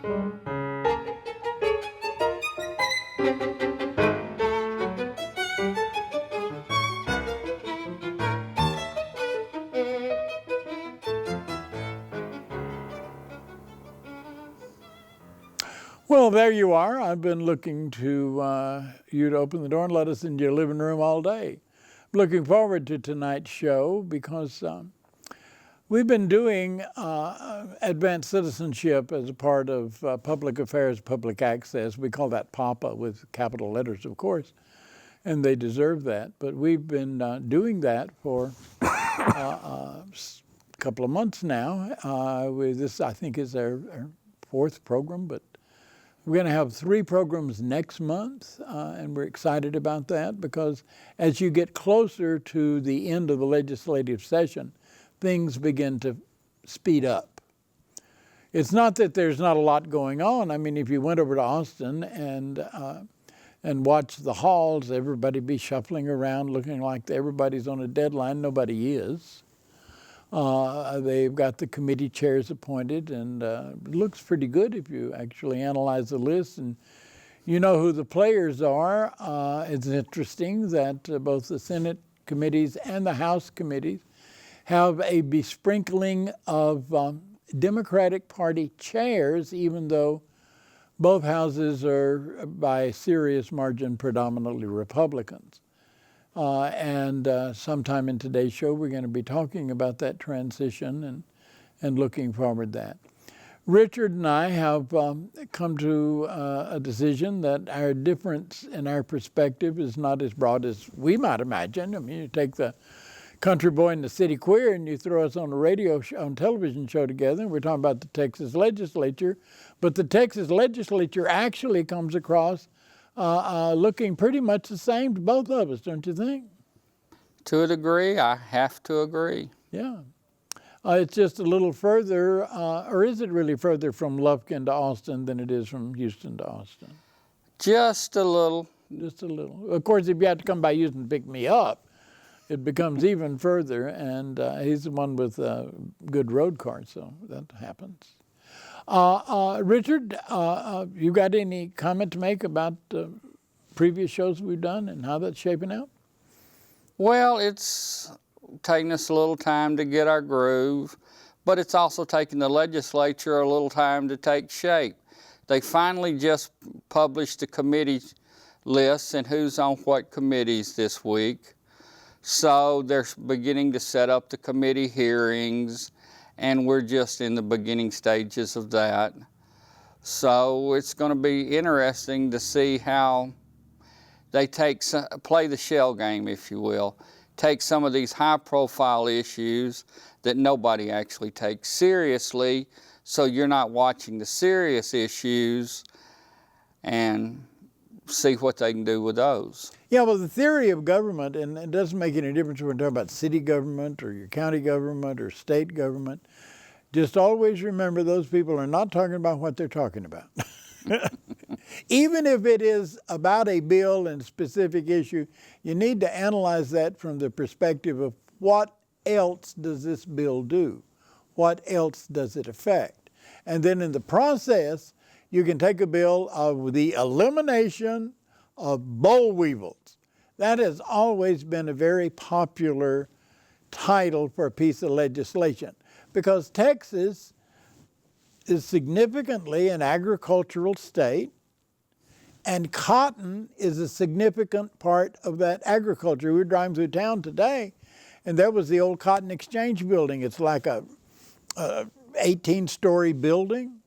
Well, there you are. I've been looking to you to open the door and let us into your living room all day. I'm looking forward to tonight's show because we've been doing advanced citizenship as a part of public affairs, public access. We call that PAPA with capital letters, of course, and they deserve that. But we've been doing that for a couple of months now. This, I think, is our fourth program, but we're going to have 3 programs next month, and we're excited about that because as you get closer to the end of the legislative session, things begin to speed up. It's not that there's not a lot going on. I mean, if you went over to Austin and watched the halls, everybody be shuffling around looking like everybody's on a deadline. Nobody is. They've got the committee chairs appointed, and it looks pretty good if you actually analyze the list and you know who the players are. It's interesting that both the Senate committees and the House committees have a besprinkling of Democratic Party chairs, even though both houses are by a serious margin predominantly Republicans. And sometime in today's show, we're going to be talking about that transition and looking forward to that. Richard and I have come to a decision that our difference in our perspective is not as broad as we might imagine. I mean, you take the country boy and the city queer and you throw us on a radio show, on television show together, and we're talking about the Texas legislature. But the Texas legislature actually comes across looking pretty much the same to both of us, don't you think? To a degree, I have to agree. Yeah. It's just a little further, or is it really further from Lufkin to Austin than it is from Houston to Austin? Just a little. Just a little. Of course, if you have to come by Houston to pick me up, it becomes even further, and he's the one with a good road car, so that happens. Richard, you got any comment to make about previous shows we've done and how that's shaping out? Well, it's taking us a little time to get our groove, but it's also taking the legislature a little time to take shape. They finally just published the committee lists and who's on what committees this week. So they're beginning to set up the committee hearings, and we're just in the beginning stages of that. So it's going to be interesting to see how they play the shell game, if you will. Take some of these high-profile issues that nobody actually takes seriously, so you're not watching the serious issues, and see what they can do with those. Yeah, well, the theory of government, and it doesn't make any difference when we're talking about city government or your county government or state government, just always remember those people are not talking about what they're talking about. Even if it is about a bill and specific issue, you need to analyze that from the perspective of what else does this bill do? What else does it affect? And then in the process, you can take a bill of the elimination of boll weevils. That has always been a very popular title for a piece of legislation because Texas is significantly an agricultural state, and cotton is a significant part of that agriculture. We were driving through town today, and there was the old Cotton Exchange building. It's like a 18-story building,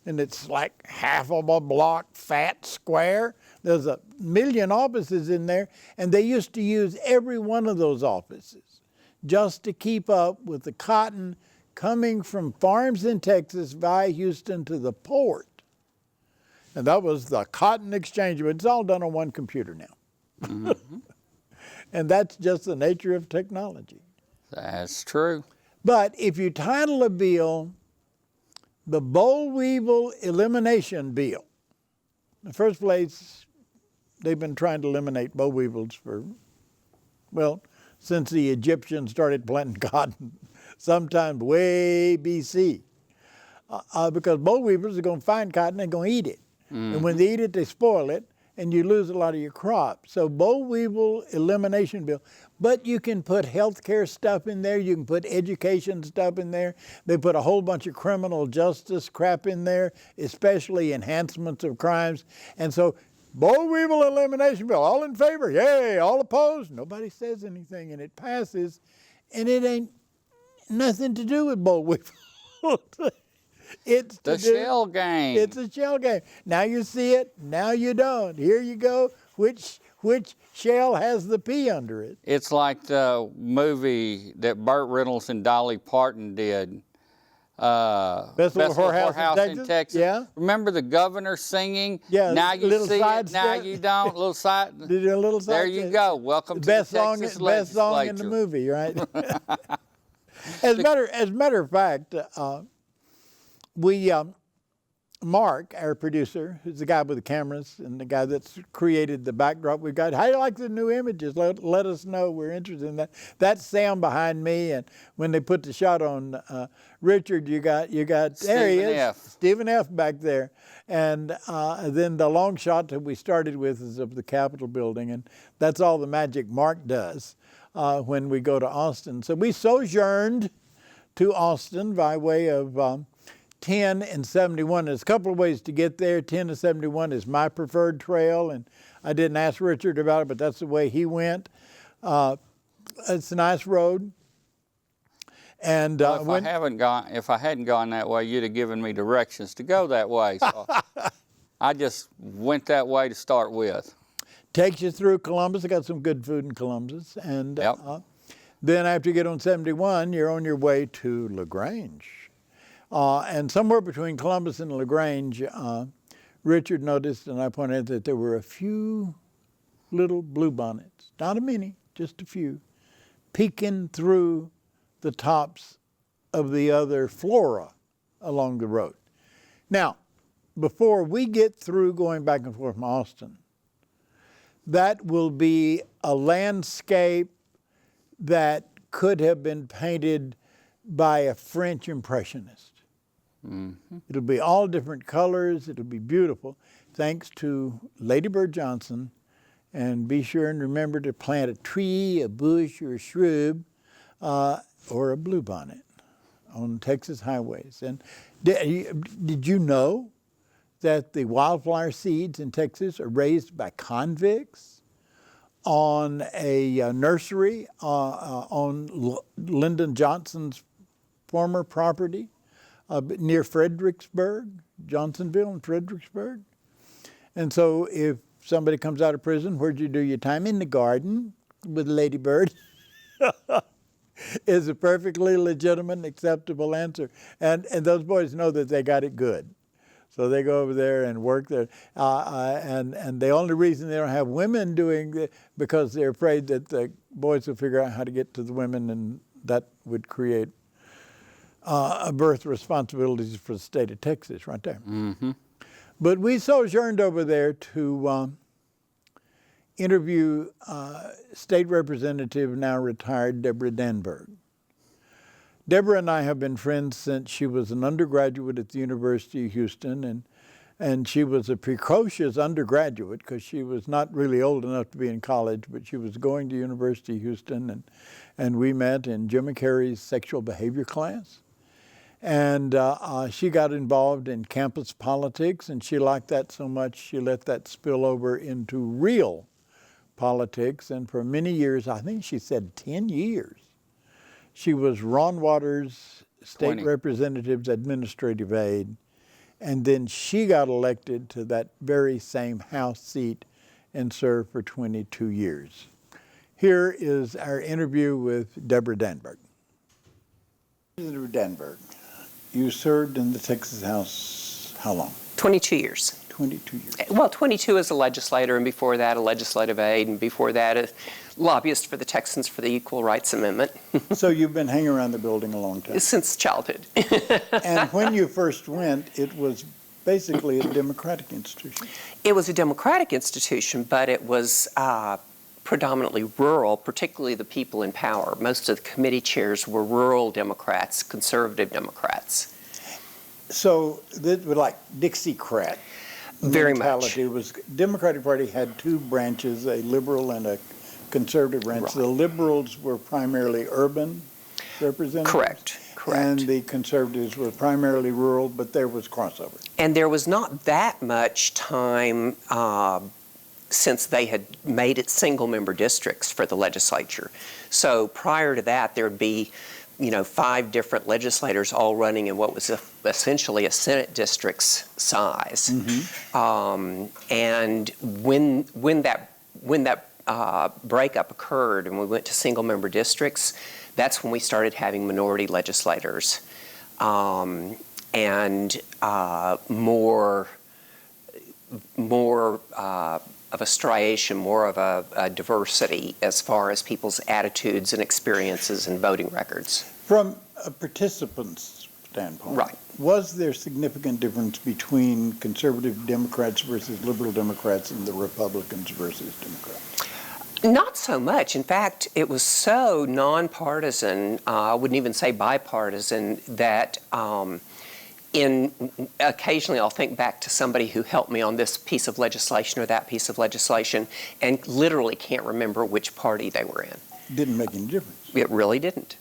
and it's like half of a block, fat, square. There's 1 million offices in there, and they used to use every one of those offices just to keep up with the cotton coming from farms in Texas via Houston to the port. And that was the Cotton Exchange. It's all done on one computer now. Mm-hmm. And that's just the nature of technology. That's true. But if you title a bill the boll weevil elimination bill, in the first place, they've been trying to eliminate boll weevils for, well, since the Egyptians started planting cotton, sometime way BC. because boll weevils are going to find cotton and going to eat it. And when they eat it, they spoil it, and you lose a lot of your crop. So boll weevil elimination bill. But you can put healthcare stuff in there. You can put education stuff in there. They put a whole bunch of criminal justice crap in there, especially enhancements of crimes. And so boll weevil elimination bill, all in favor, yay, all opposed. Nobody says anything, and it passes, and it ain't nothing to do with boll weevil. It's the shell game. It's a shell game. Now you see it, now you don't. Here you go. Which shell has the P under it? It's like the movie that Burt Reynolds and Dolly Parton did. Best Little Whorehouse in Texas. Yeah. Remember the governor singing? Yeah. Now you see it, now you don't. Little side. Did a little side. There you go. Welcome to the Texas legislature. Best song in the movie, right? As a matter of fact, Mark, our producer, who's the guy with the cameras and the guy that's created the backdrop we've got. How do you like the new images? Let us know. We're interested in that. That's Sam behind me, and when they put the shot on Richard, you got there he is, Stephen F. back there, and then the long shot that we started with is of the Capitol building, and that's all the magic Mark does when we go to Austin. So we sojourned to Austin by way of 10 and 71. There's a couple of ways to get there. 10 and 71 is my preferred trail, and I didn't ask Richard about it, but that's the way he went. It's a nice road. And well, if I hadn't gone that way, you'd have given me directions to go that way. So I just went that way to start with. Takes you through Columbus. I got some good food in Columbus, and then after you get on 71, you're on your way to LaGrange. And somewhere between Columbus and LaGrange, Richard noticed, and I pointed out, that there were a few little bluebonnets, not a many, just a few, peeking through the tops of the other flora along the road. Now, before we get through going back and forth from Austin, that will be a landscape that could have been painted by a French impressionist. Mm-hmm. It'll be all different colors. It'll be beautiful, thanks to Lady Bird Johnson. And be sure and remember to plant a tree, a bush, or a shrub, or a bluebonnet on Texas highways. And did you know that the wildflower seeds in Texas are raised by convicts on a nursery on Lyndon Johnson's former property near Fredericksburg, Johnsonville and Fredericksburg? And so if somebody comes out of prison, where'd you do your time? In the garden with Lady Bird. Is a perfectly legitimate and acceptable answer. And those boys know that they got it good. So they go over there and work there. And the only reason they don't have women doing it, because they're afraid that the boys will figure out how to get to the women, and that would create birth responsibilities for the state of Texas right there. Mm-hmm. But we sojourned over there to interview State Representative, now retired, Debra Danburg. Debra and I have been friends since she was an undergraduate at the University of Houston, and she was a precocious undergraduate because she was not really old enough to be in college, but she was going to University of Houston, and we met in Jim McCarry's sexual behavior class. And she got involved in campus politics, and she liked that so much she let that spill over into real politics. And for many years, I think she said 10 years, she was Ron Waters' state representative's administrative aide. And then she got elected to that very same House seat and served for 22 years. Here is our interview with Debra Danburg. Debra Danburg, you served in the Texas House how long? 22 years. 22 years. Well, 22 as a legislator, and before that a legislative aide, and before that a lobbyist for the Texans for the Equal Rights Amendment. So you've been hanging around the building a long time? Since childhood. And when you first went, it was basically a Democratic institution. It was a Democratic institution, but it was predominantly rural, particularly the people in power. Most of the committee chairs were rural Democrats, conservative Democrats. So this was like Dixiecrat Very mentality. much. It was Democratic Party had two branches, a liberal and a conservative branch. Right. The liberals were primarily urban representatives. Correct. Correct. And the conservatives were primarily rural, but there was crossover. And there was not that much time since they had made it single-member districts for the legislature. So prior to that, there would be, 5 different legislators all running in what was essentially a Senate district's size. And when that breakup occurred and we went to single-member districts, that's when we started having minority legislators and more of a striation, more of a diversity as far as people's attitudes and experiences and voting records. From a participant's standpoint, Right. was there significant difference between conservative Democrats versus liberal Democrats and the Republicans versus Democrats? Not so much. In fact, it was so nonpartisan, I wouldn't even say bipartisan, that occasionally I'll think back to somebody who helped me on this piece of legislation or that piece of legislation and literally can't remember which party they were in. Didn't make any difference. It really didn't.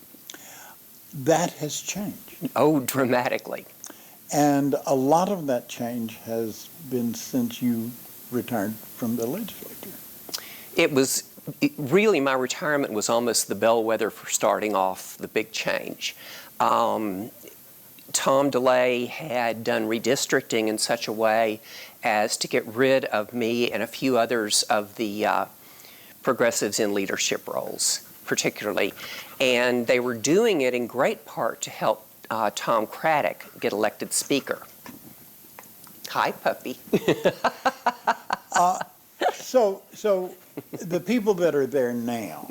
That has changed. Oh, dramatically. And a lot of that change has been since you retired from the legislature. Really, my retirement was almost the bellwether for starting off the big change. Tom DeLay had done redistricting in such a way as to get rid of me and a few others of the progressives in leadership roles, particularly. And they were doing it in great part to help Tom Craddock get elected Speaker. Hi, puppy. So the people that are there now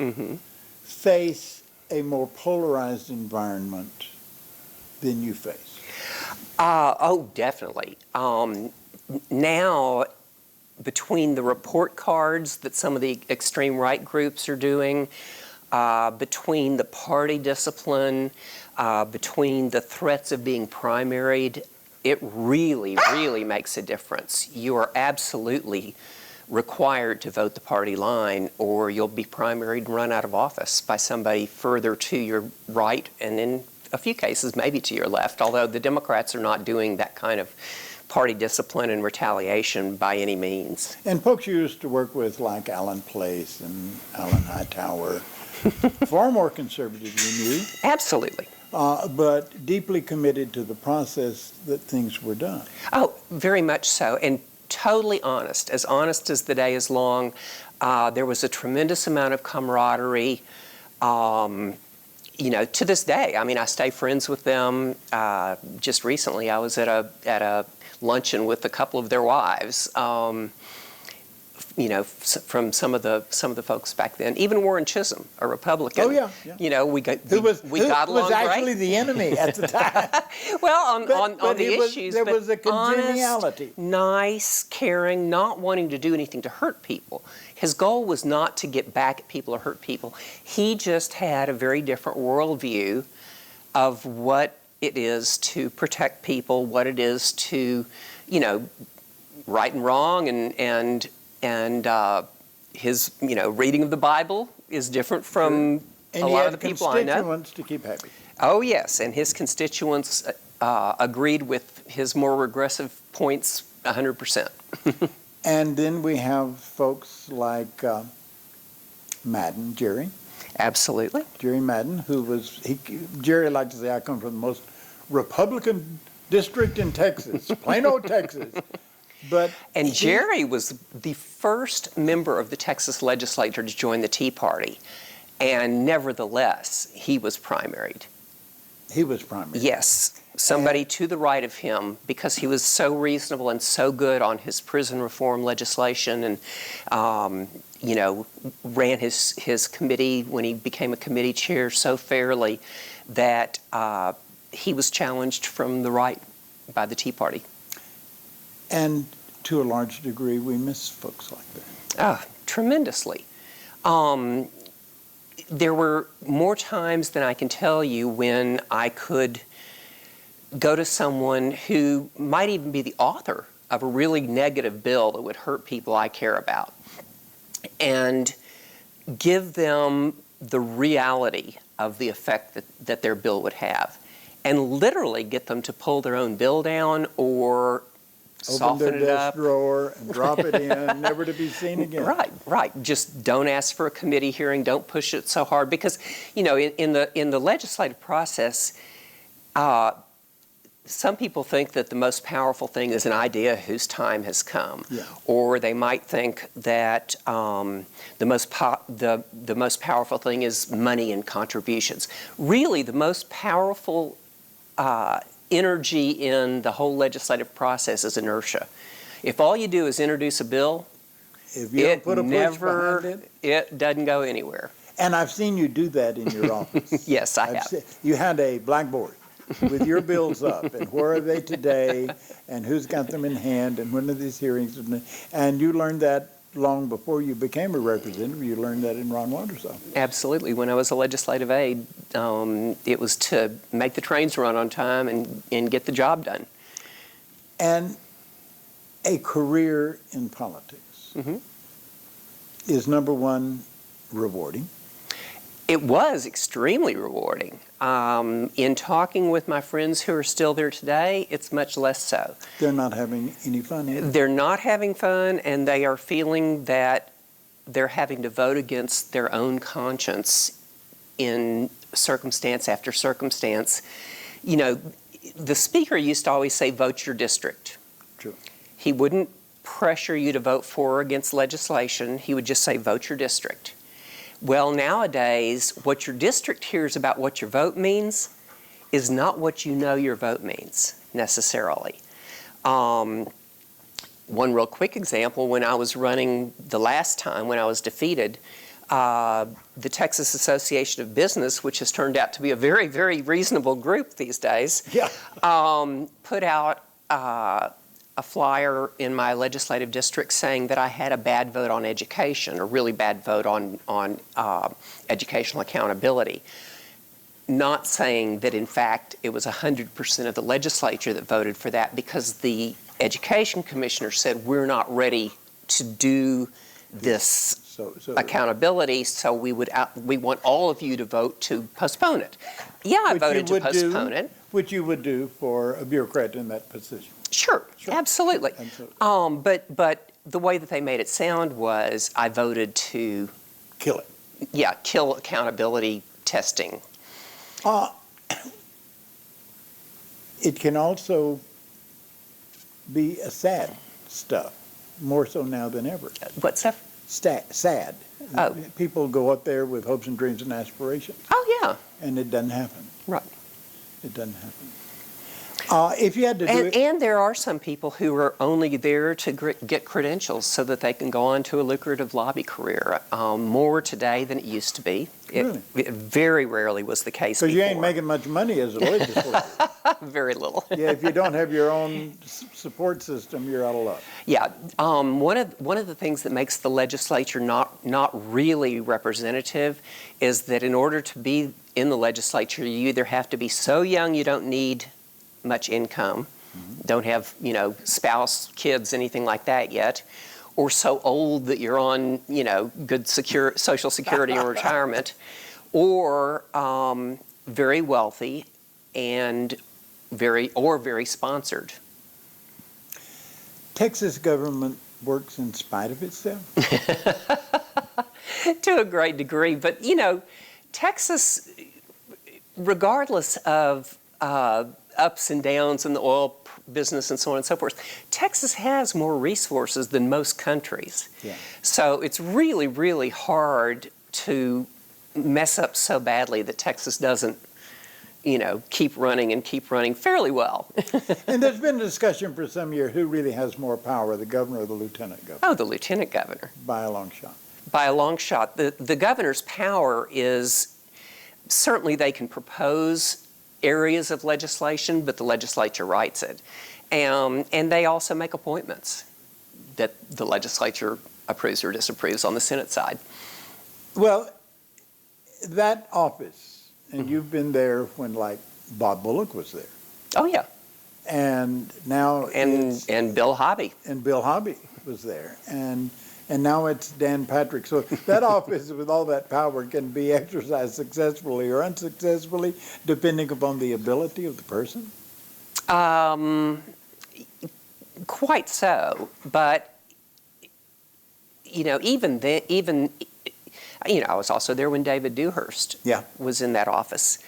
face a more polarized environment than you face. Oh, definitely. Now, between the report cards that some of the extreme right groups are doing, between the party discipline, between the threats of being primaried, it really, really makes a difference. You are absolutely required to vote the party line or you'll be primaried and run out of office by somebody further to your right and in a few cases maybe to your left, although the Democrats are not doing that kind of party discipline and retaliation by any means. And folks you used to work with like Alan Place and Alan Hightower, far more conservative than you. Absolutely. But deeply committed to the process that things were done. Oh, very much so. And totally honest as the day is long. There was a tremendous amount of camaraderie. To this day, I mean, I stay friends with them. Just recently, I was at a luncheon with a couple of their wives. From some of the folks back then. Even Warren Chisholm, a Republican. Oh yeah. We got who was along actually great. the enemy at the time. Well, on the issues, there but was a congeniality. Honest, nice, caring, not wanting to do anything to hurt people. His goal was not to get back at people or hurt people. He just had a very different worldview of what it is to protect people, what it is to, right and wrong, and his, reading of the Bible is different from and a lot of the people I know. Constituents to keep happy. Oh yes, and his constituents agreed with his more regressive points 100%. And then we have folks like Madden, Jerry. Absolutely. Jerry Madden, Jerry liked to say, I come from the most Republican district in Texas, Plano, Texas. And Jerry was the first member of the Texas legislature to join the Tea Party, and nevertheless, he was primaried. He was primaried. Yes, somebody to the right of him, because he was so reasonable and so good on his prison reform legislation, and ran his committee when he became a committee chair so fairly that he was challenged from the right by the Tea Party. And to a large degree, we miss folks like that. Tremendously. There were more times than I can tell you when I could go to someone who might even be the author of a really negative bill that would hurt people I care about and give them the reality of the effect that their bill would have, and literally get them to pull their own bill down or soften Open it their up. desk drawer and drop it in, never to be seen again. Right. Just don't ask for a committee hearing. Don't push it so hard because, in the legislative process, some people think that the most powerful thing is an idea whose time has come, or they might think that the most powerful thing is money and contributions. Really, the most powerful energy in the whole legislative process is inertia. If all you do is introduce a bill, If you don't put a push behind it doesn't go anywhere. And I've seen you do that in your office. Yes, I have. You had a blackboard with your bills up, and where are they today, and who's got them in hand, and when are these hearings, and you learned that long before you became a representative. You learned that in Ron Waters' office. Absolutely. When I was a legislative aide, it was to make the trains run on time and get the job done. And a career in politics is, number one, rewarding. It was extremely rewarding. In talking with my friends who are still there today, it's much less so. They're not having any fun either. They're not having fun, and they are feeling that they're having to vote against their own conscience in circumstance after circumstance. The speaker used to always say, vote your district. True. He wouldn't pressure you to vote for or against legislation. He would just say, vote your district. Well, nowadays, what your district hears about what your vote means is not what you know your vote means, necessarily. One real quick example, when I was running the last time, when I was defeated, the Texas Association of Business, which has turned out to be a very, very reasonable group these days, put out a flyer in my legislative district saying that I had a bad vote on education, a really bad vote on educational accountability. Not saying that, in fact, it was 100% of the legislature that voted for that, because the education commissioner said, we're not ready to do this accountability, so we want all of you to vote to postpone it. Yeah, I voted to postpone it. Which you would do for a bureaucrat in that position. Sure. Absolutely. But the way that they made it sound was I voted to kill it. Yeah, kill accountability testing. It can also be a sad stuff, more so now than ever. What's that? Sad. Oh. People go up there with hopes and dreams and aspirations. Oh, yeah. And it doesn't happen. Right. It doesn't happen. If you had to do and there are some people who are only there to get credentials so that they can go on to a lucrative lobby career. More today than it used to be. Really? It very rarely was the case before. Because you ain't making much money as a legislator. Very little. Yeah, if you don't have your own support system, you're out of luck. Yeah, one of the things that makes the legislature not really representative is that in order to be in the legislature, you either have to be so young you don't need much income, don't have, spouse, kids, anything like that yet, or so old that you're on, good Social Security or retirement, or very wealthy and very sponsored. Texas government works in spite of itself? To a great degree, but Texas, regardless of ups and downs in the oil business and so on and so forth, Texas has more resources than most countries. Yeah. So it's really, really hard to mess up so badly that Texas doesn't, keep running fairly well. And there's been a discussion for some year who really has more power, the governor or the lieutenant governor? Oh, the lieutenant governor. By a long shot. By a long shot. The governor's power is, certainly they can propose areas of legislation, but the legislature writes it. And they also make appointments that the legislature approves or disapproves on the Senate side. Well, that office, and you've been there when, like, Bob Bullock was there. Oh, yeah. And now And Bill Hobby. and Bill Hobby was there. And now it's Dan Patrick. So that office with all that power can be exercised successfully or unsuccessfully, depending upon the ability of the person. Quite so, but even then, I was also there when David Dewhurst was in that office.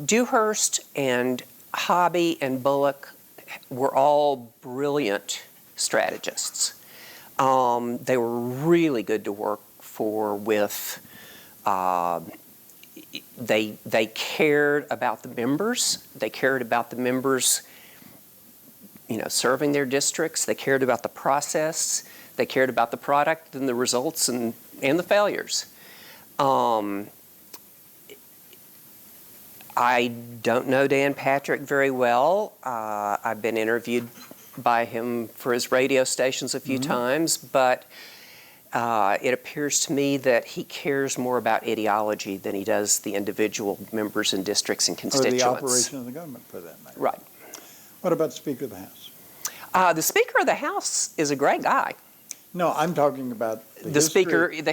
Dewhurst and Hobby and Bullock were all brilliant strategists. They were really good to work with. They cared about the members. They cared about the members, serving their districts. They cared about the process. They cared about the product and the results and the failures. I don't know Dan Patrick very well. I've been interviewed by him for his radio stations a few times, but it appears to me that he cares more about ideology than he does the individual members and districts and constituents. Or the operation of the government, for that matter. Right. What about the Speaker of the House? The Speaker of the House is a great guy. No, I'm talking about the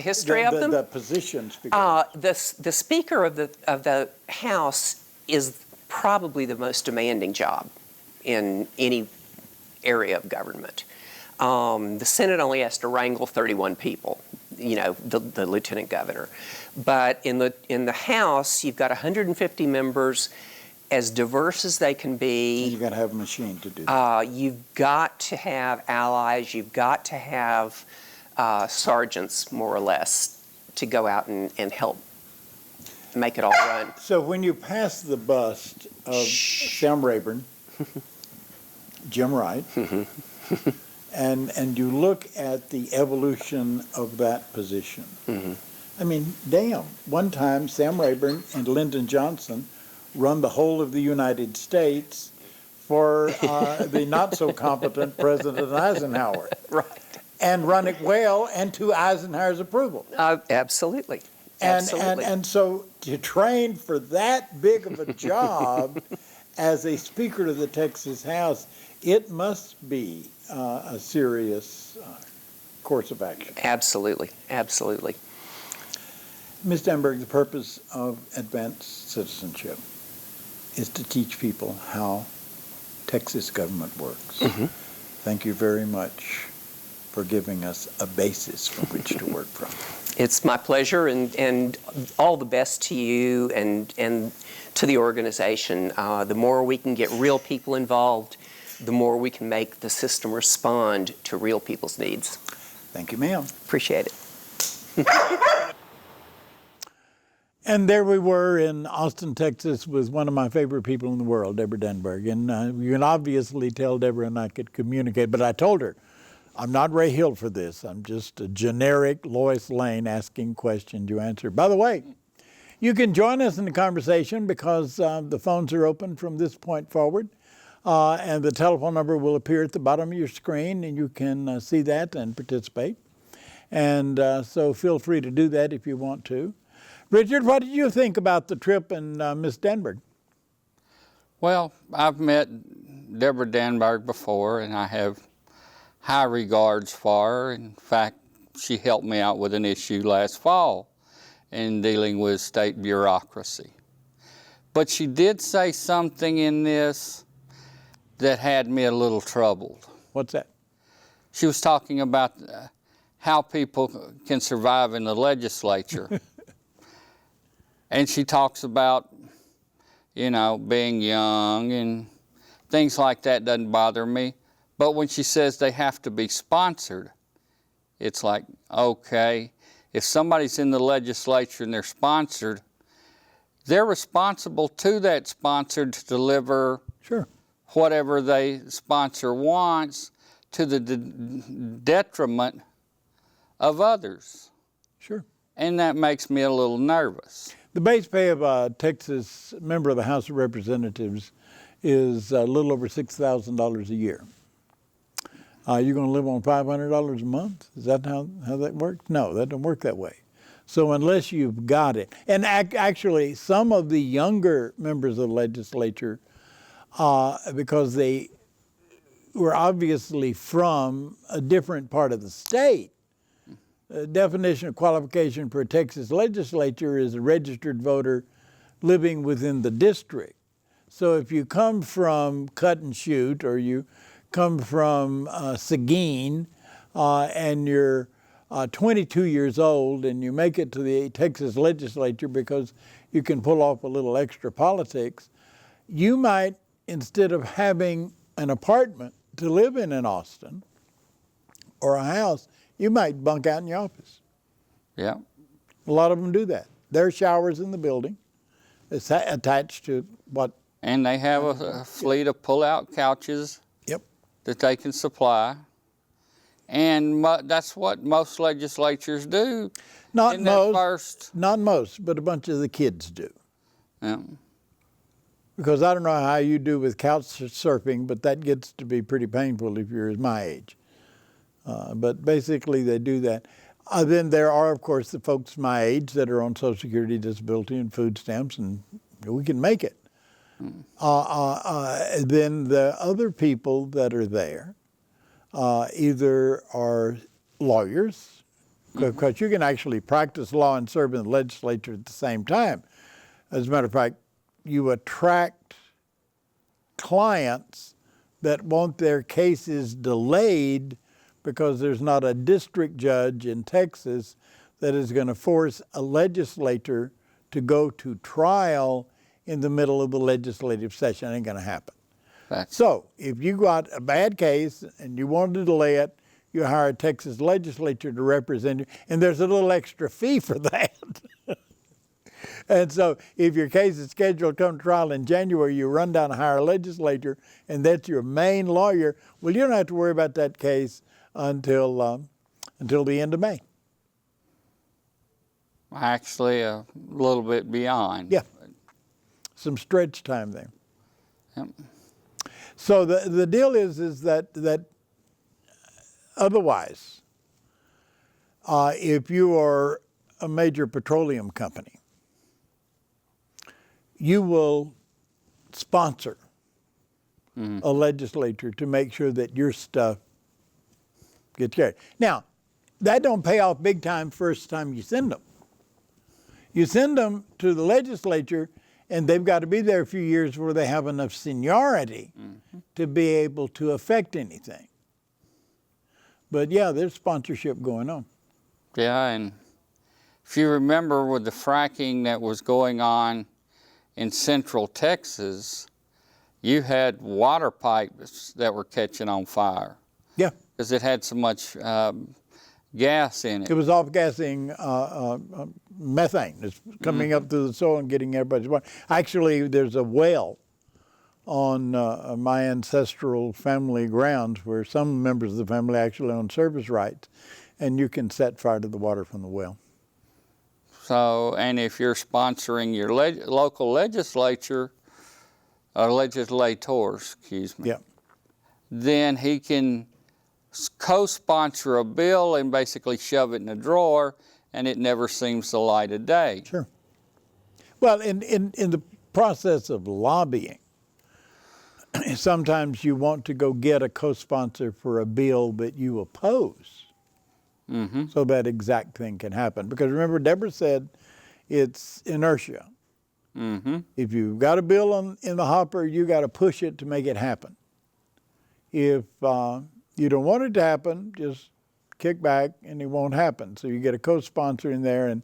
history of them. The position. The Speaker of the House is probably the most demanding job in any area of government. The Senate only has to wrangle 31 people, the lieutenant governor. But in the House, you've got 150 members, as diverse as they can be. And you've got to have a machine to do that. You've got to have allies. You've got to have sergeants, more or less, to go out and help make it all run. So when you pass the bust of Sam Rayburn, Jim Wright, and you look at the evolution of that position, I mean, damn, one time Sam Rayburn and Lyndon Johnson run the whole of the United States for the not-so-competent President Eisenhower. Right. And run it well and to Eisenhower's approval. Absolutely. And so to train for that big of a job as a Speaker of the Texas House, it must be a serious course of action. Absolutely. Absolutely. Ms. Danburg, the purpose of advanced citizenship is to teach people how Texas government works. Thank you very much for giving us a basis from which to work from. It's my pleasure, and all the best to you and to the organization. The more we can get real people involved, the more we can make the system respond to real people's needs. Thank you, ma'am. Appreciate it. And there we were in Austin, Texas, with one of my favorite people in the world, Debra Danburg. And you can obviously tell Debra and I could communicate, but I told her, I'm not Ray Hill for this. I'm just a generic Lois Lane asking questions you answer. By the way, you can join us in the conversation because the phones are open from this point forward. And the telephone number will appear at the bottom of your screen, and you can see that and participate. And so feel free to do that if you want to. Richard, what did you think about the trip and Miss Danburg? Well, I've met Debra Danburg before, and I have high regards for her. In fact, she helped me out with an issue last fall in dealing with state bureaucracy. But she did say something in this that had me a little troubled. What's that? She was talking about how people can survive in the legislature. And she talks about, being young and things like that doesn't bother me. But when she says they have to be sponsored, it's like, okay, if somebody's in the legislature and they're sponsored, they're responsible to that sponsor to deliver whatever the sponsor wants to the detriment of others. Sure. And that makes me a little nervous. The base pay of a Texas member of the House of Representatives is a little over $6,000 a year. You're going to live on $500 a month? Is that how that works? No, that doesn't work that way. So unless you've got it, and actually some of the younger members of the legislature, because they were obviously from a different part of the state, the definition of qualification for a Texas legislature is a registered voter living within the district. So if you come from Cut and Shoot, or you come from Seguin, and you're 22 years old and you make it to the Texas legislature because you can pull off a little extra politics, you might, instead of having an apartment to live in Austin, or a house, you might bunk out in your office. Yeah. A lot of them do that. There are showers in the building. It's attached to what? And they have a fleet of pull-out couches. Yep. That they can supply. And that's what most legislatures do. Not most, but a bunch of the kids do. Yeah. Because I don't know how you do with couch surfing, but that gets to be pretty painful if you're my age. But basically they do that. Then there are, of course, the folks my age that are on Social Security, disability, and food stamps, and we can make it. Then the other people that are there either are lawyers, because you can actually practice law and serve in the legislature at the same time. As a matter of fact, you attract clients that want their cases delayed because there's not a district judge in Texas that is going to force a legislator to go to trial in the middle of the legislative session. It ain't going to happen. So if you got a bad case and you want to delay it, you hire a Texas legislature to represent you, and there's a little extra fee for that. And so if your case is scheduled to come to trial in January, you run down and hire a legislator, and that's your main lawyer. Well, you don't have to worry about that case until the end of May. Actually, a little bit beyond. Yeah, some stretch time there. Yep. So the deal is that otherwise, if you are a major petroleum company, you will sponsor a legislature to make sure that your stuff gets carried. Now, that don't pay off big time first time you send them. You send them to the legislature, and they've got to be there a few years where they have enough seniority to be able to affect anything. But yeah, there's sponsorship going on. Yeah, and if you remember with the fracking that was going on in central Texas, you had water pipes that were catching on fire. Yeah. Because it had so much gas in it. It was off-gassing methane. It's coming up through the soil and getting everybody's water. Actually, there's a well on my ancestral family grounds where some members of the family actually own service rights, and you can set fire to the water from the well. So, and if you're sponsoring your local legislature, or legislators, excuse me, Yeah. then he can co-sponsor a bill and basically shove it in a drawer, and it never sees the light of day. Sure. Well, in the process of lobbying, sometimes you want to go get a co-sponsor for a bill that you oppose. So that exact thing can happen. Because remember, Debra said it's inertia. If you've got a bill in the hopper, you got to push it to make it happen. If you don't want it to happen, just kick back and it won't happen. So you get a co-sponsor in there, and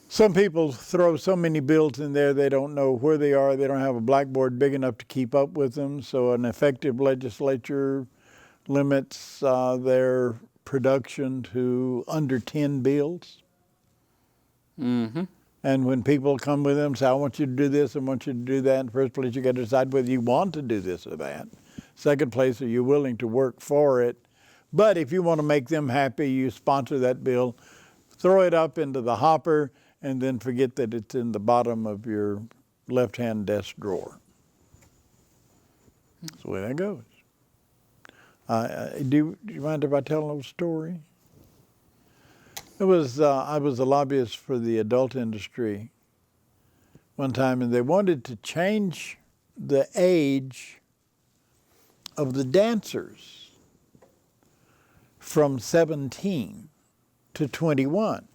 some people throw so many bills in there they don't know where they are. They don't have a blackboard big enough to keep up with them. So an effective legislature limits their production to under 10 bills. And when people come with them, say, I want you to do this, I want you to do that. In the first place, you got to decide whether you want to do this or that. Second place, are you willing to work for it? But if you want to make them happy, you sponsor that bill, throw it up into the hopper, and then forget that it's in the bottom of your left-hand desk drawer. That's the way that goes. Do you mind if I tell a little story? It was I was a lobbyist for the adult industry one time, and they wanted to change the age of the dancers from 17 to 21.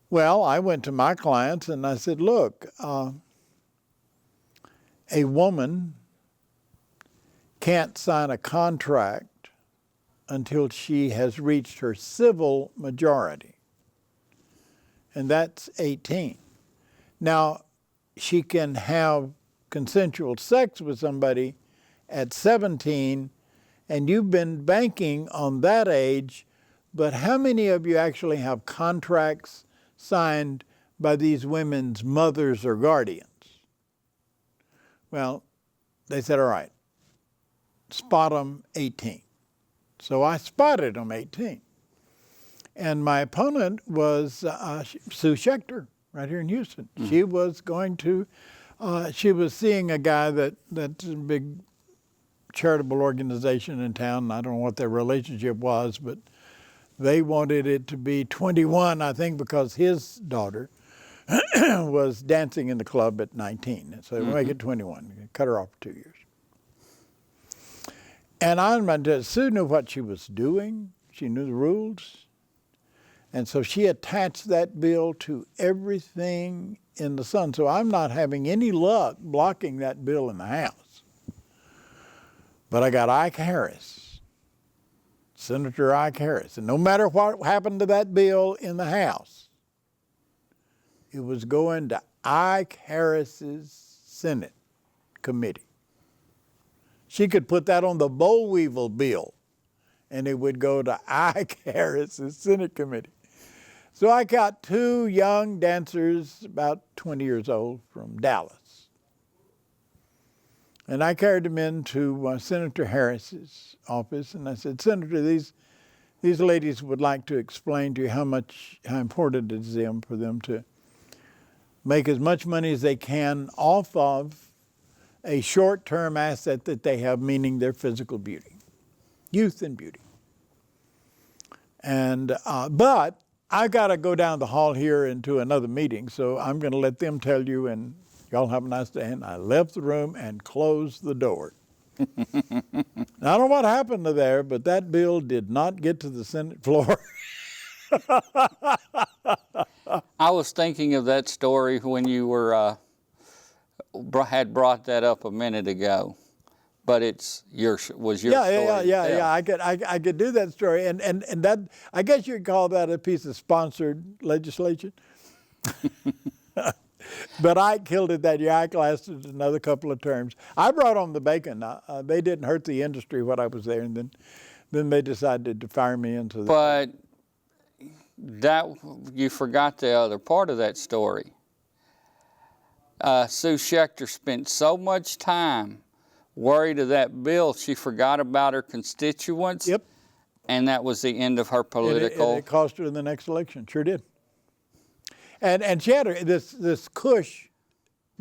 Well, I went to my clients and I said, look, a woman can't sign a contract until she has reached her civil majority, and that's 18. Now, she can have consensual sex with somebody at 17, and you've been banking on that age, but how many of you actually have contracts signed by these women's mothers or guardians? Well, they said, all right, spot them 18. So I spotted them 18. And my opponent was Sue Schechter, right here in Houston. Mm-hmm. She was going to, she was seeing a guy that's a big charitable organization in town. I don't know what their relationship was, but they wanted it to be 21, I think, because his daughter was dancing in the club at 19. So they make it 21, cut her off for 2 years. And Sue knew what she was doing. She knew the rules. And so she attached that bill to everything in the Sun. So I'm not having any luck blocking that bill in the House. But I got Ike Harris, Senator Ike Harris. And no matter what happened to that bill in the House, it was going to Ike Harris's Senate committee. She could put that on the boll weevil bill, and it would go to Ike Harris's Senate committee. So I got two young dancers, about 20 years old, from Dallas. And I carried them into Senator Harris's office, and I said, Senator, these ladies would like to explain to you how important it is for them to make as much money as they can off of a short-term asset that they have, meaning their physical beauty, youth and beauty. And but I got to go down the hall here into another meeting, so I'm going to let them tell you, and y'all have a nice day. And I left the room and closed the door. Now, I don't know what happened to there, but that bill did not get to the Senate floor. I was thinking of that story when you were had brought that up a minute ago, but was your story. Yeah. I could do that story, and that, I guess you'd call that a piece of sponsored legislation. But I killed it that year. I lasted another couple of terms. I brought on the bacon. They didn't hurt the industry when I was there, and then they decided to fire me into the. But that you forgot the other part of that story. Sue Schechter spent so much time worried of that bill, she forgot about her constituents. Yep. And that was the end of her political. It cost her in the next election. Sure did. And she had this Cush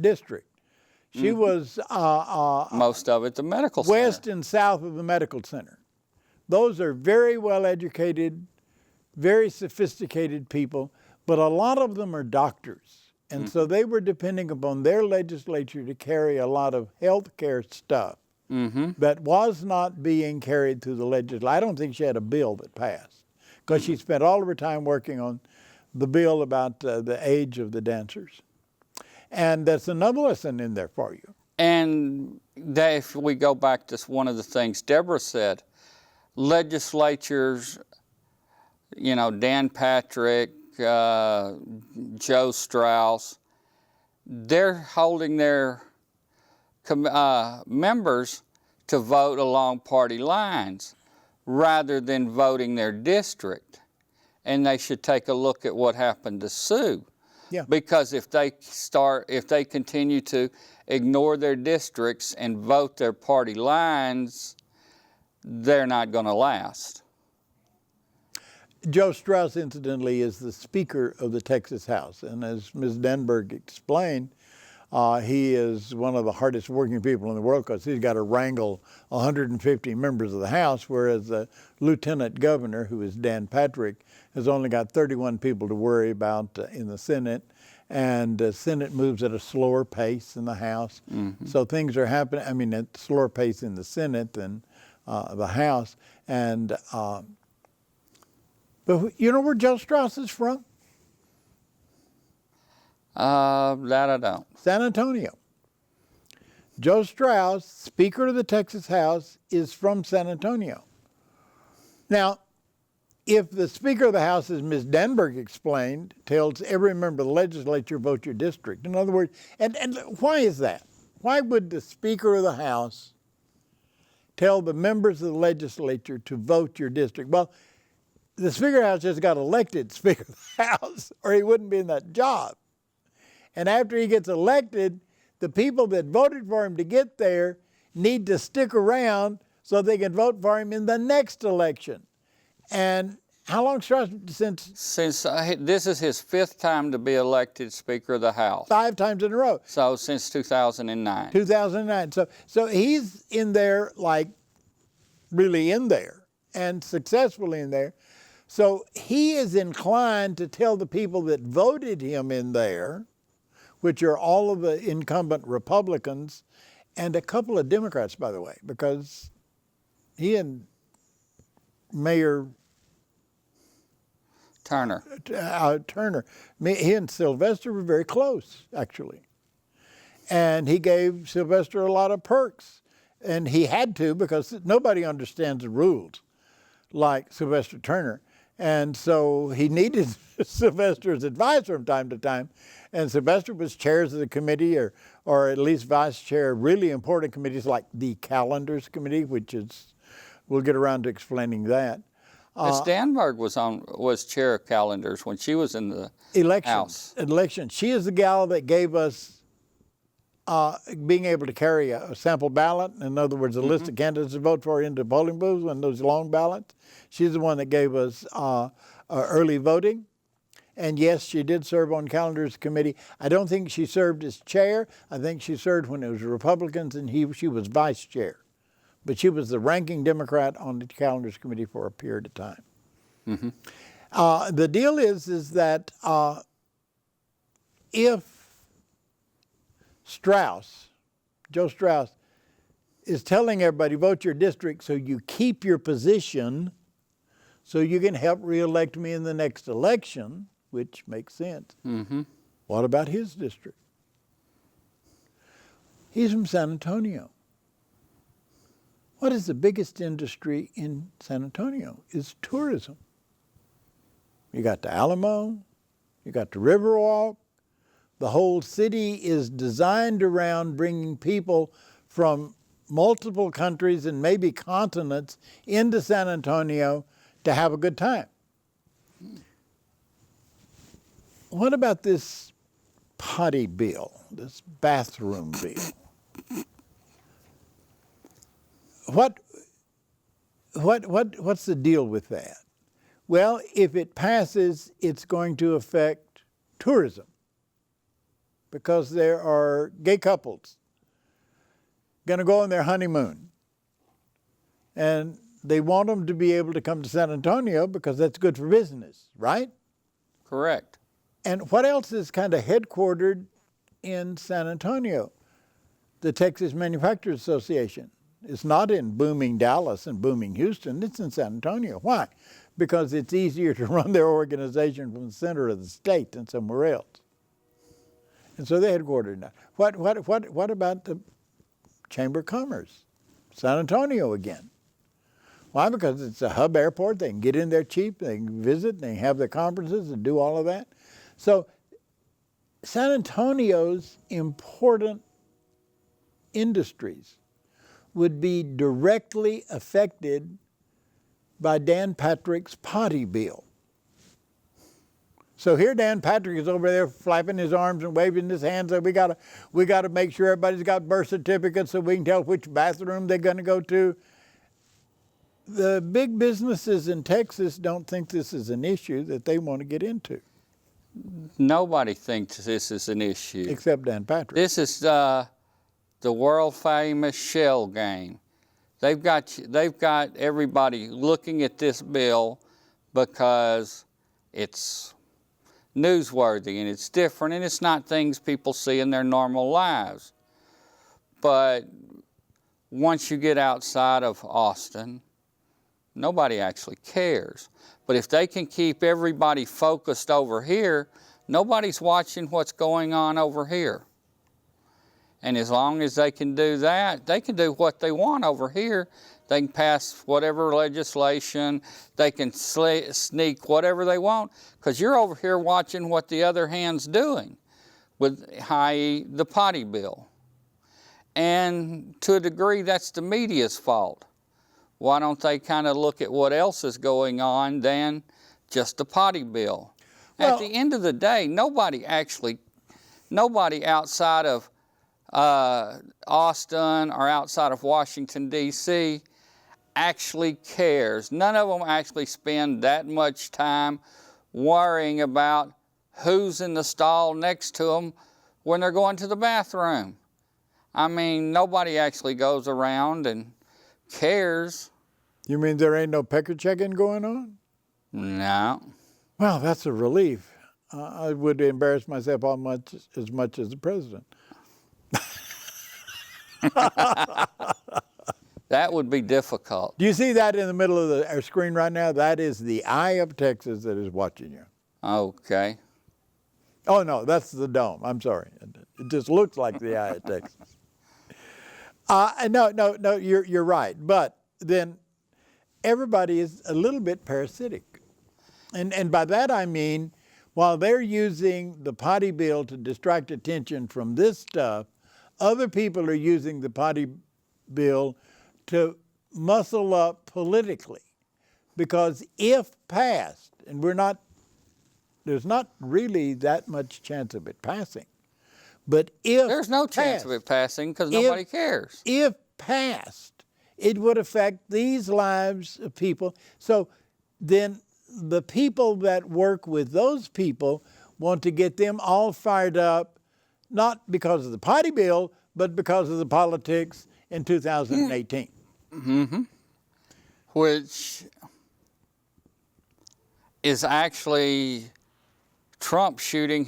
district. She was most of it the medical center. West and south of the medical center. Those are very well educated, very sophisticated people, but a lot of them are doctors. And so they were depending upon their legislature to carry a lot of health care stuff that was not being carried through the legislature. I don't think she had a bill that passed, because she spent all of her time working on the bill about the age of the dancers. And that's another lesson in there for you. And that, if we go back to one of the things Debra said, legislatures, Dan Patrick, Joe Strauss, they're holding their members to vote along party lines rather than voting their district. And they should take a look at what happened to Sue. Yeah. Because if they continue to ignore their districts and vote their party lines, they're not going to last. Joe Strauss, incidentally, is the Speaker of the Texas House. And as Ms. Danburg explained, He is one of the hardest working people in the world because he's got to wrangle 150 members of the House, whereas the lieutenant governor, who is Dan Patrick, has only got 31 people to worry about in the Senate. And the Senate moves at a slower pace than the House. Mm-hmm. So things are happening, I mean, at a slower pace in the Senate than the House. And, but you know where Joe Strauss is from? That I don't. San Antonio. Joe Strauss, Speaker of the Texas House, is from San Antonio. Now, if the Speaker of the House, as Ms. Danburg explained, tells every member of the legislature, vote your district. In other words, and why is that? Why would the Speaker of the House tell the members of the legislature to vote your district? Well, the Speaker of the House just got elected Speaker of the House, or he wouldn't be in that job. And after he gets elected, the people that voted for him to get there need to stick around so they can vote for him in the next election. And how long, Strauss, since? Since this is his 5th time to be elected Speaker of the House. 5 times in a row. So since 2009. 2009. So he's in there, like really in there and successfully in there. So he is inclined to tell the people that voted him in there, which are all of the incumbent Republicans and a couple of Democrats, by the way, because he and Mayor Turner. He and Sylvester were very close, actually. And he gave Sylvester a lot of perks. And he had to, because nobody understands the rules like Sylvester Turner. And so he needed Sylvester's advice from time to time. And Sylvester was chairs of the committee, or at least vice chair of really important committees like the Calendars Committee, which is, we'll get around to explaining that. Ms. Danburg was chair of Calendars when she was in the House. Election. She is the gal that gave us being able to carry a sample ballot. In other words, a list of candidates to vote for into polling booths and those long ballots. She's the one that gave us early voting. And yes, she did serve on Calendars Committee. I don't think she served as chair. I think she served when it was Republicans and she was vice chair. But she was the ranking Democrat on the Calendars Committee for a period of time. Mm-hmm. The deal is that if Joe Strauss, is telling everybody, vote your district so you keep your position so you can help reelect me in the next election, which makes sense. Mm-hmm. What about his district? He's from San Antonio. What is the biggest industry in San Antonio? Is tourism. You got the Alamo, you got the Riverwalk. The whole city is designed around bringing people from multiple countries and maybe continents into San Antonio to have a good time. What about this potty bill, this bathroom bill? What's the deal with that? Well, if it passes, it's going to affect tourism because there are gay couples going to go on their honeymoon. And they want them to be able to come to San Antonio because that's good for business, right? Correct. And what else is kind of headquartered in San Antonio? The Texas Manufacturers Association. It's not in booming Dallas and booming Houston, it's in San Antonio. Why? Because it's easier to run their organization from the center of the state than somewhere else. And so they're headquartered now. What about the Chamber of Commerce? San Antonio again. Why? Because it's a hub airport. They can get in there cheap. They can visit. They can have their conferences and do all of that. So San Antonio's important industries would be directly affected by Dan Patrick's potty bill. So here Dan Patrick is over there flapping his arms and waving his hands. So we gotta make sure everybody's got birth certificates so we can tell which bathroom they're going to go to. The big businesses in Texas don't think this is an issue that they want to get into. Nobody thinks this is an issue. Except Dan Patrick. This is the world famous shell game. They've got everybody looking at this bill because it's newsworthy and it's different and it's not things people see in their normal lives. But once you get outside of Austin, nobody actually cares. But if they can keep everybody focused over here, nobody's watching what's going on over here. And as long as they can do that, they can do what they want over here. They can pass whatever legislation, they can sneak whatever they want, because you're over here watching what the other hand's doing with, i.e., the potty bill. And to a degree, that's the media's fault. Why don't they kind of look at what else is going on than just the potty bill? Well, at the end of the day, nobody outside of Austin or outside of Washington, D.C. actually cares. None of them actually spend that much time worrying about who's in the stall next to them when they're going to the bathroom. I mean, nobody actually goes around and cares. You mean there ain't no pecker checking going on? No. Well, that's a relief. I would embarrass myself as much as the president. That would be difficult. Do you see that in the middle of our screen right now? That is the eye of Texas that is watching you. Okay. Oh, no, that's the dome. I'm sorry. It just looks like the eye of Texas. No, you're right. But then everybody is a little bit parasitic. And by that I mean, while they're using the potty bill to distract attention from this stuff, other people are using the potty bill to muscle up politically. Because if passed, and there's not really that much chance of it passing, but if there's no chance of it passing because nobody cares. If passed, it would affect these lives of people. So then the people that work with those people want to get them all fired up, not because of the potty bill, but because of the politics in 2018. Mm-hmm. Which is actually Trump shooting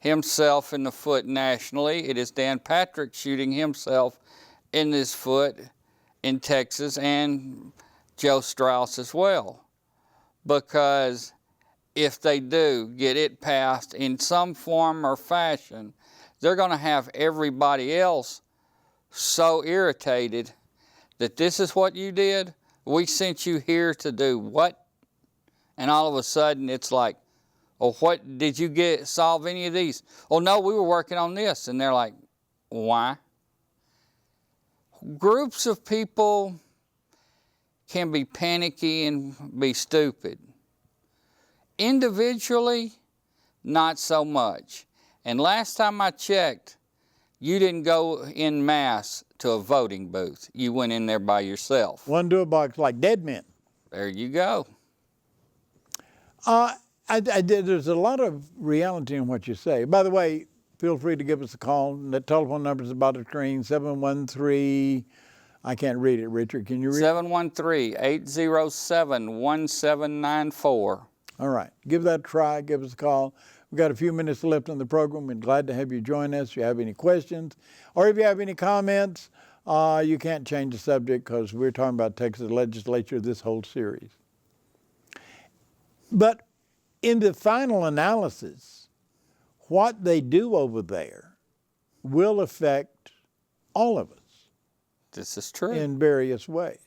himself in the foot nationally. It is Dan Patrick shooting himself in his foot in Texas, and Joe Strauss as well. Because if they do get it passed in some form or fashion, they're going to have everybody else so irritated that this is what you did? We sent you here to do what? And all of a sudden it's like, oh, what did you solve any of these? Oh, no, we were working on this. And they're like, why? Groups of people can be panicky and be stupid. Individually, not so much. And last time I checked, you didn't go en masse to a voting booth. You went in there by yourself. One to a box like dead men. There you go. There's a lot of reality in what you say. By the way, feel free to give us a call. The telephone number is about the screen, 713, I can't read it, Richard. Can you read it? 713-807-1794. All right. Give that a try. Give us a call. We've got a few minutes left in the program. We're glad to have you join us. If you have any questions or if you have any comments, you can't change the subject because we're talking about Texas legislature this whole series. But in the final analysis, what they do over there will affect all of us. This is true. In various ways.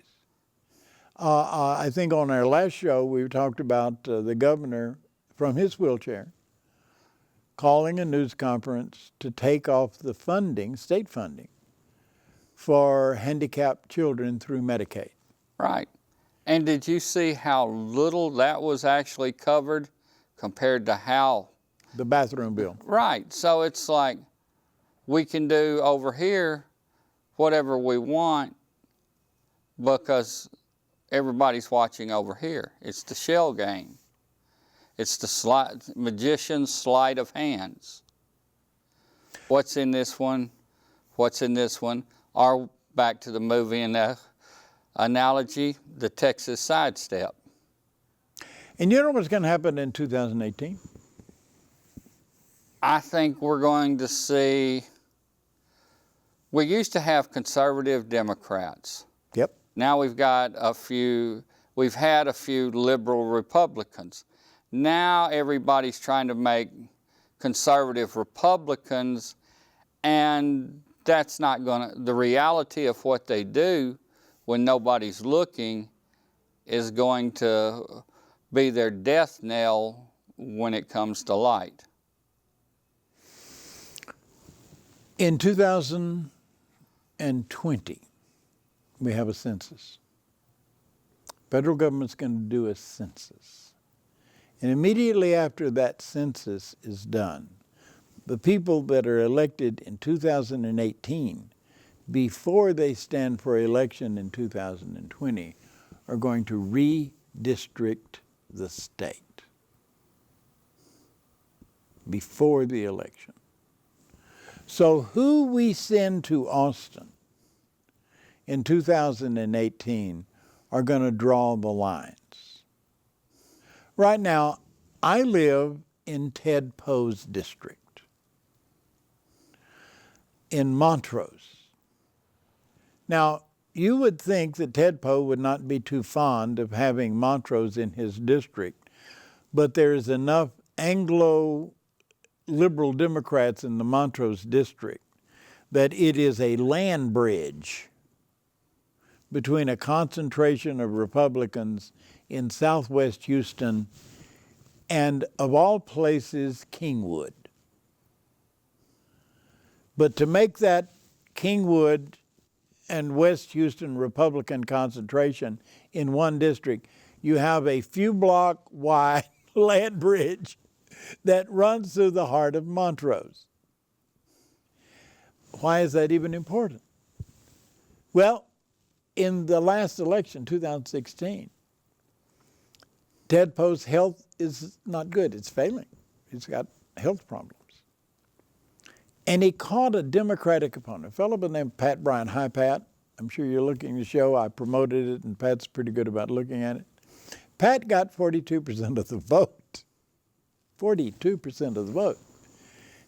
I think on our last show we talked about the governor from his wheelchair calling a news conference to take off the funding, state funding, for handicapped children through Medicaid. Right. And did you see how little that was actually covered compared to how? The bathroom bill. Right. So it's like we can do over here whatever we want because everybody's watching over here. It's the shell game. It's the magician's sleight of hands. What's in this one? What's in this one? Or back to the movie and the analogy, the Texas sidestep. And you know what's going to happen in 2018? I think we're going to see, we used to have conservative Democrats. Yep. Now we've had a few liberal Republicans. Now everybody's trying to make conservative Republicans, and that's not going to, the reality of what they do when nobody's looking is going to be their death knell when it comes to light. In 2020, we have a census. Federal government's going to do a census. And immediately after that census is done, the people that are elected in 2018, before they stand for election in 2020, are going to redistrict the state before the election. So who we send to Austin in 2018 are going to draw the lines. Right now, I live in Ted Poe's district, in Montrose. Now, you would think that Ted Poe would not be too fond of having Montrose in his district, but there's enough Anglo-liberal Democrats in the Montrose district that it is a land bridge between a concentration of Republicans in southwest Houston and, of all places, Kingwood. But to make that Kingwood and West Houston Republican concentration in one district, you have a few block wide land bridge that runs through the heart of Montrose. Why is that even important? Well, in the last election, 2016, Ted Poe's health is not good. It's failing. He's got health problems. And he caught a Democratic opponent, a fellow by the name of Pat Bryant. Hi, Pat. I'm sure you're looking at the show. I promoted it, and Pat's pretty good about looking at it. Pat got 42% of the vote. 42% of the vote.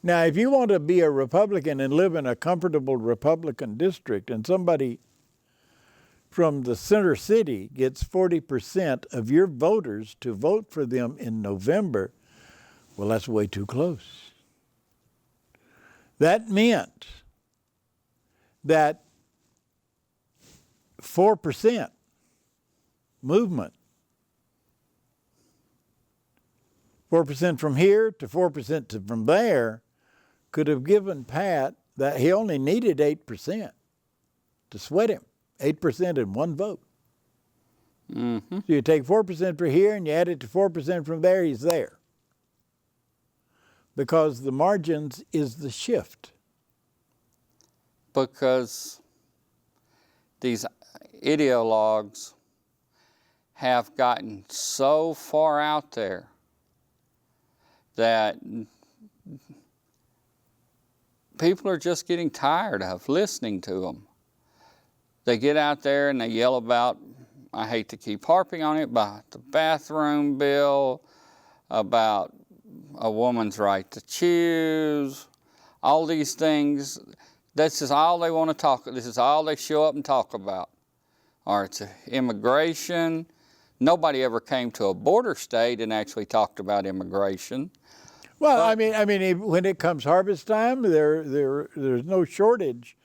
Now, if you want to be a Republican and live in a comfortable Republican district, and somebody from the center city gets 40% of your voters to vote for them in November, well, that's way too close. That meant that 4% movement, 4% from here to 4% from there, could have given Pat that he only needed 8% to sweat him. 8% in one vote. Mm-hmm. So you take 4% from here and you add it to 4% from there, he's there. Because the margins is the shift. Because these ideologues have gotten so far out there that people are just getting tired of listening to them. They get out there and they yell about, I hate to keep harping on it, about the bathroom bill, about a woman's right to choose, all these things. This is all they want to talk, this is all they show up and talk about. Or it's immigration. Nobody ever came to a border state and actually talked about immigration. Well, I mean, when it comes harvest time, there's no shortage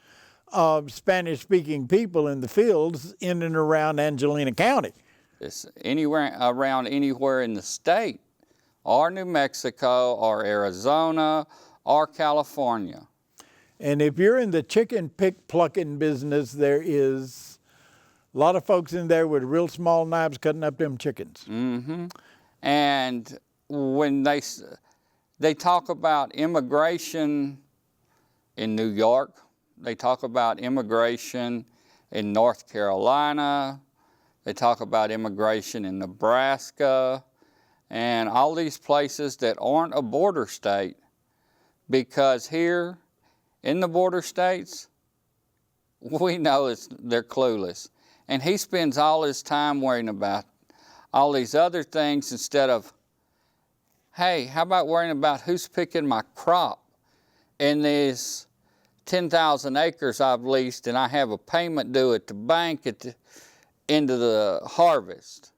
of Spanish-speaking people in the fields in and around Angelina County. It's anywhere around anywhere in the state, or New Mexico, or Arizona, or California. And if you're in the chicken pick plucking business, there is a lot of folks in there with real small knives cutting up them chickens. Mm-hmm. And when they talk about immigration in New York, they talk about immigration in North Carolina, they talk about immigration in Nebraska, and all these places that aren't a border state, because here in the border states, we know they're clueless. And he spends all his time worrying about all these other things instead of, hey, how about worrying about who's picking my crop in these 10,000 acres I've leased, and I have a payment due at the bank at the end of the harvest,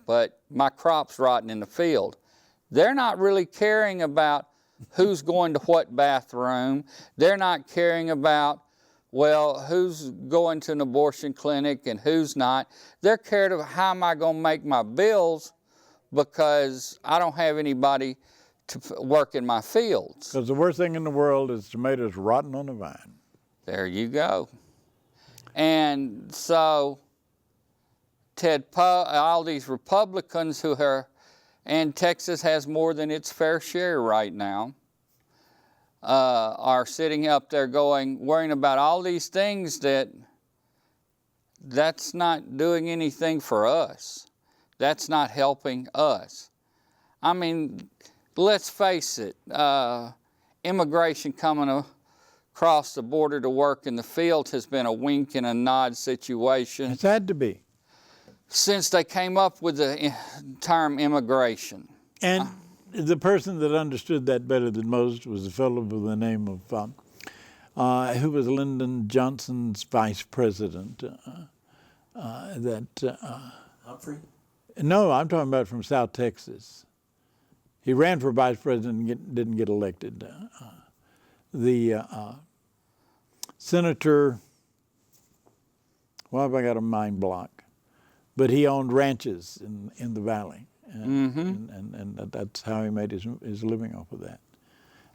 but my crop's rotting in the field. They're not really caring about who's going to what bathroom. They're not caring about, well, who's going to an abortion clinic and who's not. They're cared about how am I going to make my bills because I don't have anybody to work in my fields. Because the worst thing in the world is tomatoes rotting on the vine. There you go. And so all these Republicans who are, and Texas has more than its fair share right now, are sitting up there worrying about all these things that's not doing anything for us. That's not helping us. I mean, let's face it, immigration coming across the border to work in the field has been a wink and a nod situation. It's had to be. Since they came up with the term immigration. And the person that understood that better than most was a fellow by the name of, who was Lyndon Johnson's vice president. Humphrey? No, I'm talking about from South Texas. He ran for vice president and didn't get elected. The senator, why have I got a mind block? But he owned ranches in the valley, and that's how he made his living off of that.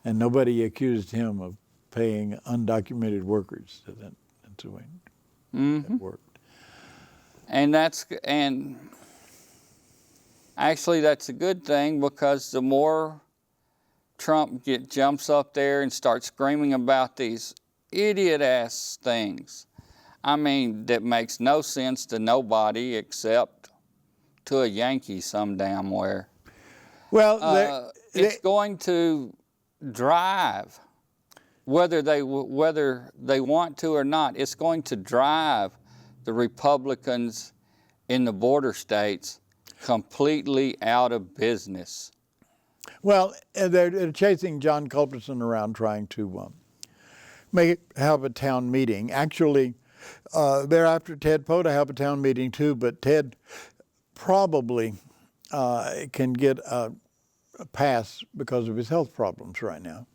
And nobody accused him of paying undocumented workers. That's the way it worked. And actually that's a good thing, because the more Trump jumps up there and starts screaming about these idiot-ass things, I mean, that makes no sense to nobody except to a Yankee some damn where. Well, it's going to drive, whether they want to or not, it's going to drive the Republicans in the border states completely out of business. well, they're chasing John Culberson around trying to have a town meeting. Actually, they're after Ted Poe to have a town meeting too, but Ted probably can get a pass because of his health problems right now.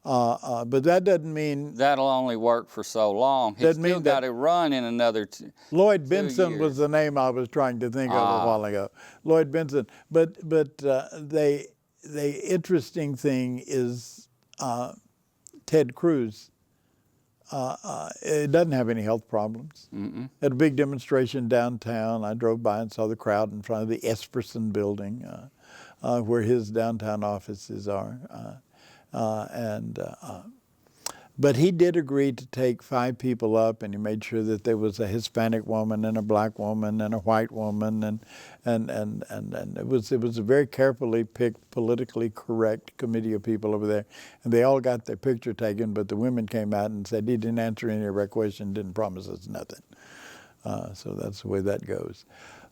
But that doesn't mean... That'll only work for so long. He's still got to run in another Lloyd 2 Benson years. was the name I was trying to think of a while ago. Lloyd Benson. But the interesting thing is Ted Cruz. It doesn't have any health problems. Had a big demonstration downtown. I drove by and saw the crowd in front of the Esperson building, where his downtown offices are. But he did agree to take 5 people up, and he made sure that there was a Hispanic woman and a black woman and a white woman, and it was a very carefully picked, politically correct committee of people over there, and they all got their picture taken. But the women came out and said he didn't answer any of our questions, didn't promise us nothing. So that's the way that goes.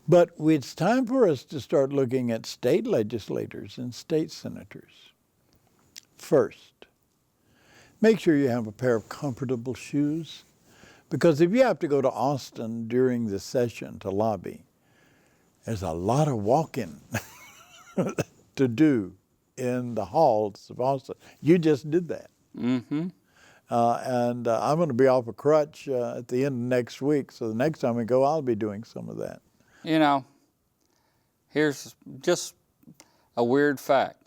But it's time for us to start looking at state legislators and state senators. First, make sure you have a pair of comfortable shoes, because if you have to go to Austin during the session to lobby, there's a lot of walking to do in the halls of Austin. You just did that. And I'm going to be off a crutch at the end of next week, so the next time we go, I'll be doing some of that. You know, here's just a weird fact.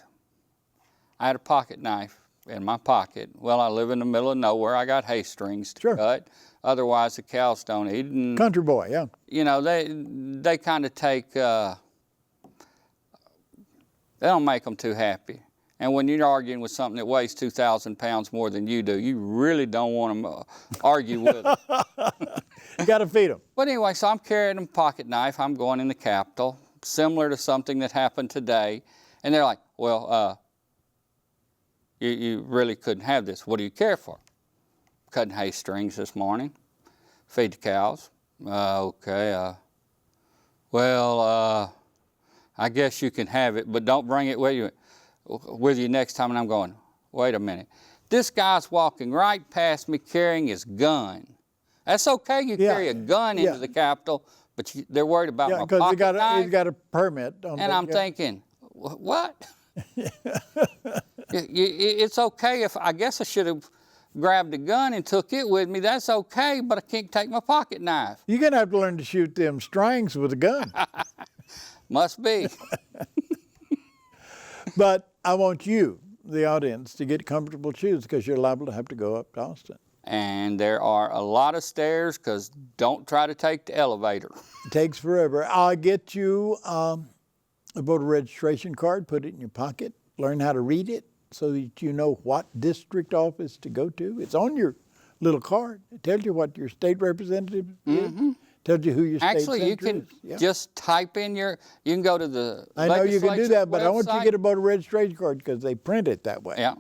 I had a pocket knife in my pocket. Well, I live in the middle of nowhere. I got hay strings to cut. Otherwise, the cows don't eat. And, Country boy, yeah. You know, they kind of take, they don't make them too happy. And when you're arguing with something that weighs 2,000 pounds more than you do, you really don't want to argue with them. You got to feed them. But anyway, so I'm carrying a pocket knife. I'm going in the Capitol, similar to something that happened today, and they're like, well, you really couldn't have this. What do you care for? Cutting hay strings this morning, feed the cows. Okay, well, I guess you can have it, but don't bring it with you next time. And I'm going, wait a minute. This guy's walking right past me carrying his gun. That's okay, you carry a gun into the Capitol, but they're worried about my pocket knife. He's got a permit. And I'm thinking, what? It's okay if, I guess I should have grabbed a gun and took it with me. That's okay, but I can't take my pocket knife. You're going to have to learn to shoot them strings with a gun. Must be. But I want you, the audience, to get comfortable shoes because you're liable to have to go up to Austin. And there are a lot of stairs, because don't try to take the elevator. It takes forever. I'll get you a voter registration card, put it in your pocket, learn how to read it so that you know what district office to go to. It's on your little card. It tells you what your state representative is. Tells you who your state senator is. Actually, you can just type in you can go to the I know you can do that, but website. I want you to get a voter registration card because they print it that way. Yeah.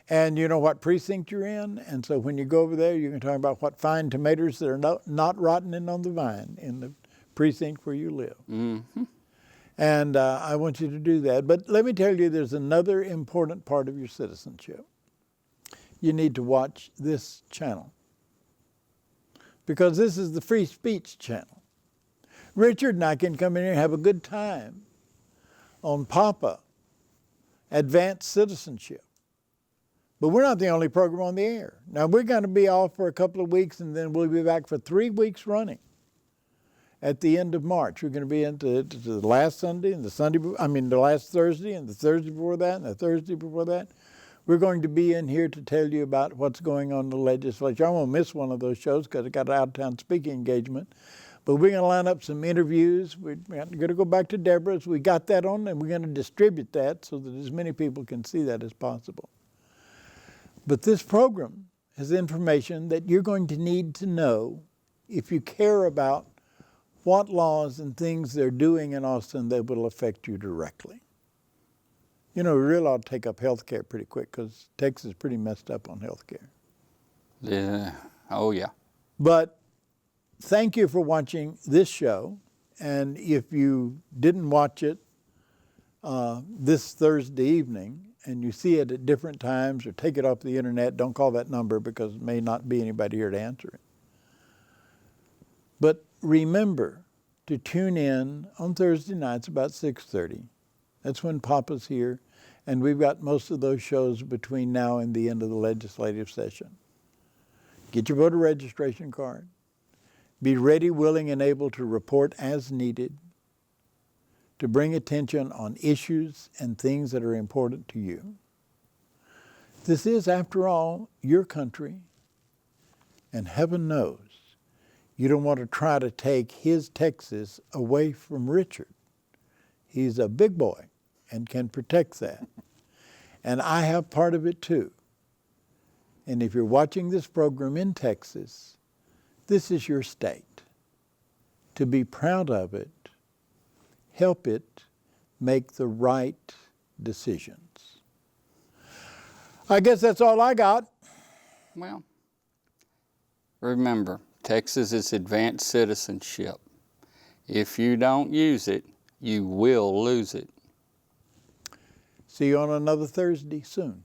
And you know what precinct you're in, and so when you go over there, you can talk about what fine tomatoes that are not rotting on the vine in the precinct where you live. And I want you to do that. But let me tell you, there's another important part of your citizenship. You need to watch this channel, because this is the free speech channel. Richard and I can come in here and have a good time on PAPA, Advanced Citizenship. But we're not the only program on the air. Now, we're going to be off for a couple of weeks, and then we'll be back for 3 weeks running at the end of March. We're going to be into the last Sunday and the last Thursday and the Thursday before that and the Thursday before that. We're going to be in here to tell you about what's going on in the legislature. I won't miss one of those shows because I got an out-of-town speaking engagement. But we're going to line up some interviews. We're going to go back to Debra's. We got that on, and we're going to distribute that so that as many people can see that as possible. But this program has information that you're going to need to know if you care about what laws and things they're doing in Austin that will affect you directly. You know, we really ought to take up health care pretty quick because Texas is pretty messed up on health care. Yeah. Oh, yeah. But thank you for watching this show. And if you didn't watch it this Thursday evening, and you see it at different times or take it off the internet, don't call that number because there may not be anybody here to answer it. But remember to tune in on Thursday nights about 6:30. That's when Papa's here, and we've got most of those shows between now and the end of the legislative session. Get your voter registration card. Be ready, willing, and able to report as needed, to bring attention on issues and things that are important to you. This is, after all, your country, and heaven knows you don't want to try to take his Texas away from Richard. He's a big boy and can protect that. And I have part of it too. And if you're watching this program in Texas, this is your state. To be proud of it, help it make the right decisions. I guess that's all I got. Well, remember, Texas is advanced citizenship. If you don't use it, you will lose it. See you on another Thursday soon.